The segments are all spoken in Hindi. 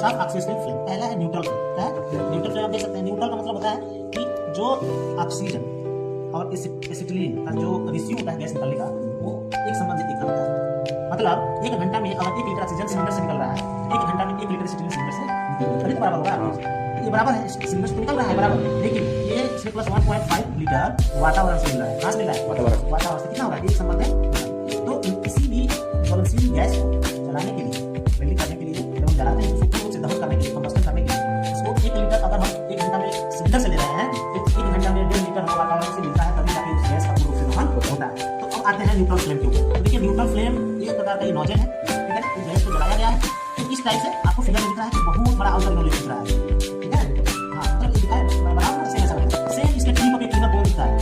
Types of oxygen flame. पहला है न्यूट्रल फ्लेम। क्या है? न्यूट्रल फ्लेम आप देख सकते हैं। न्यूट्रल का मतलब होता है कि जो ऑक्सीजन और एसिटिलीन का जो रेशियो होता है गैस निकलने का, वो एक संबंध एक होता है। मतलब 1 घंटा में अगर 1 लीटर ऑक्सीजन सिलेंडर से निकल रहा है, 1 घंटा में 1 लीटर एसिटिलीन सिलेंडर से तभी तो बराबर होगा। ये बराबर है, सिलेंडर से निकल रहा है बराबर, लेकिन ये इसमें प्लस 1.5 लीटर वातावरण से मिल रहा है। कहाँ से मिल रहा है? वातावरण से। कितना होगा? एक संबंध है। तो किसी भी ज्वलनशील गैस को जलाने के लिए, बिल्डिंग करने के लिए, जब हम जलाते हैं उसको से दहन करने के लिए, कंबस्टन करने के लिए, उसको 1 लीटर अगर हम 1 घंटा में सिलेंडर से ले रहे हैं, तो 1 घंटा में 1.5 लीटर हमें वातावरण से मिलता है, तभी जाके उस गैस का पूर्ण रूप से दहन होता है। तो अब आते हैं न्यूट्रल फ्लेम के ऊपर। तो देखिए न्यूट्रल फ्लेम एक प्रकार का नोजल है, ठीक है, इस गैस को जलाया गया है। तो इस टाइप से आपको फिगर दिख रहा है कि बहुत बड़ा आउटर नोजल दिख रहा है, ठीक है। हाँ, मतलब ये दिखा है बराबर सेम ऐसा है। सेम इसके टिप पे क्लीनर बोर्ड दिखता है,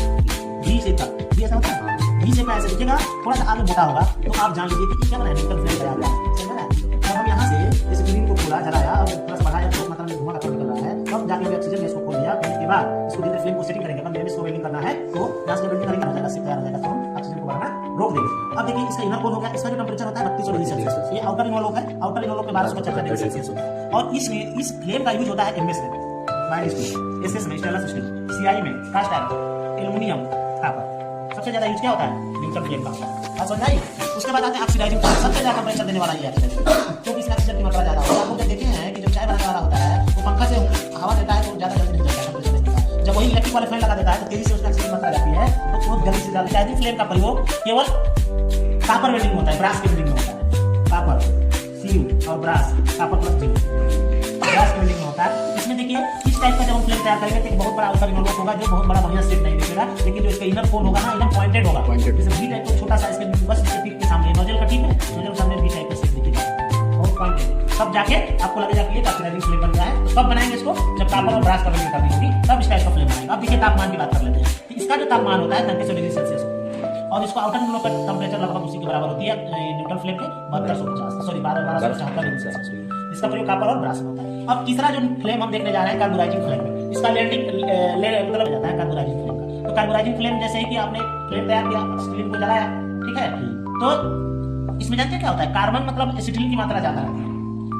वी शेप का। ये ऐसा होता है, वी शेप का ऐसे दिखेगा, थोड़ा सा आगे मोटा होगा, तो आप जान लीजिए कि क्या बना है, न्यूट्रल फ्लेम तैयार हुआ है। समझ रहे हैं? जब हम यहाँ से इस स्क्रीन को खोला, जलाया और प्लस बढ़ाया, तो मतलब धुआं का निकल रहा है, तब जाके ऑक्सीजन गैस को खोल दिया। खोलने के बाद इसको धीरे फ्लेम को सेटिंग करेंगे। अगर मेरे इसको वेल्डिंग करना है, तो यहाँ से वेल्डिंग करेंगे, हो जाएगा, तैयार हो जाएगा, तो हम ऑक्सीजन को बढ़ाना रोक देंगे। अब देखिए इसका इनर कोन हो गया। इसका जो टेम्परेचर होता है 3200 डिग्री सेल्सियस। ये आउटर इनवॉल्व है, आउटर इनवॉल्व पे 1250 डिग्री सेल्सियस होता है। और इसमें इस फ्लेम का यूज होता है एमएस में, माइनस में, एसएस में, स्टेनलेस स्टील, सीआई में, कास्ट आयरन, एल्युमिनियम, कॉपर। सबसे ज्यादा यूज क्या होता है? न्यूट्रल फ्लेम का होता है। बात समझ आई? उसके बाद आते हैं ऑक्सीडाइजिंग। सबसे ज्यादा टेम्परेचर देने वाला ये ऑक्सीडाइजिंग, क्योंकि इसमें ऑक्सीजन की मात्रा ज्यादा होता है। आप लोग देखे हैं कि जब चाय बनाने वाला होता है, वो पंखा से हवा देता है तो ज्यादा जल्दी नहीं जलता है, टेम्परेचर नहीं होता है। जब वही इलेक्ट्रिक वाला फैन लगा देता है तो तेजी से उसका ऑक्सीजन की मात्रा जाती है, तो बहुत जल्दी से ज्यादा। फ्लेम का प्रयोग केवल कॉपर वेल्डिंग में होता है, ब्रास की वेल्डिंग में होता है। कॉपर, स्टील और brass, copper plus steel, brass welding में होता है। इसमें देखिए इस टाइप का जब हम फ्लेम तैयार करेंगे तो एक बहुत बड़ा आउटर इनर होगा, जो बहुत बड़ा बढ़िया शेप नहीं दिखेगा, लेकिन जो इसका इनर कोन होगा ना, एकदम पॉइंटेड होगा। जैसे वी टाइप का छोटा सा इसके बस इसके टिप के सामने नोजल का टिप है, नोजल के सामने वी टाइप का शेप दिखेगा, बहुत पॉइंटेड। तब जाके आपको लगेगा कि ये ऑक्सीडाइजिंग फ्लेम बन रहा है। तो कब बनाएंगे इसको? जब कॉपर और ब्रास का वेल्डिंग करनी होगी, तब इस टाइप का फ्लेम बनेगा। अब देखिए तापमान की बात कर लेते हैं। इसका जो तापमान होता है 3300 डिग्री सेल्सियस, और इसको आउटर इनवॉल्व का टेम्परेचर लगभग उसी के बराबर होती है न्यूट्रल फ्लेम के 1275 डिग्री सेल्सियस। इसका प्रयोग कॉपर और ब्रास में होता है। अब तीसरा जो फ्लेम हम देखने जा रहे हैं कार्बोराइजिंग फ्लेम, इसका लैंडिंग मतलब जाता है कार्बोराइजिंग फ्लेम का। तो कार्बोराइजिंग फ्लेम जैसे ही कि आपने फ्लेम तैयार किया, एसिटिलीन को जलाया, ठीक है, तो इसमें जानते हैं क्या होता है? कार्बन मतलब एसिटिलीन की मात्रा ज्यादा रहती है,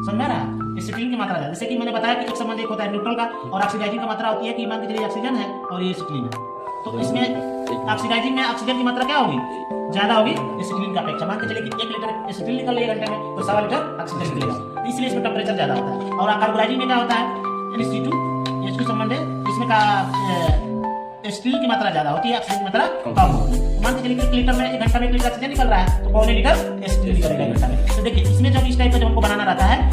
समझ में आ रहा है? एसिटिलीन की मात्रा ज्यादा, जैसे कि मैंने बताया कि एक संबंध एक होता है न्यूट्रल का, और ऑक्सीडाइजिंग का मात्रा होती है कि मान के चलिए ऑक्सीजन है और ये एसिटिलीन है, तो इसमें ऑक्सीडाइजिंग में ऑक्सीजन की मात्रा क्या होगी? ज्यादा होगी एसिटिलीन का अपेक्षा। मान के चलिए कि 1 लीटर एसिटिलीन निकल रही है घंटे में, तो 1.25 लीटर ऑक्सीजन निकलेगा, इसलिए इसमें टेम्परेचर ज्यादा होता है। और कार्बोराइजिंग में क्या होता है? H2 संबंध है, इसमें का स्टील की मात्रा ज्यादा होती है, ऑक्सीजन की मात्रा कम होती है। मान के चलिए 1 लीटर में 1 घंटा में 1 लीटर ऑक्सीजन निकल रहा है, तो 1.25 लीटर स्टील निकलेगा घंटा में। तो देखिए इसमें जब इस टाइप का जब हमको बनाना रहता है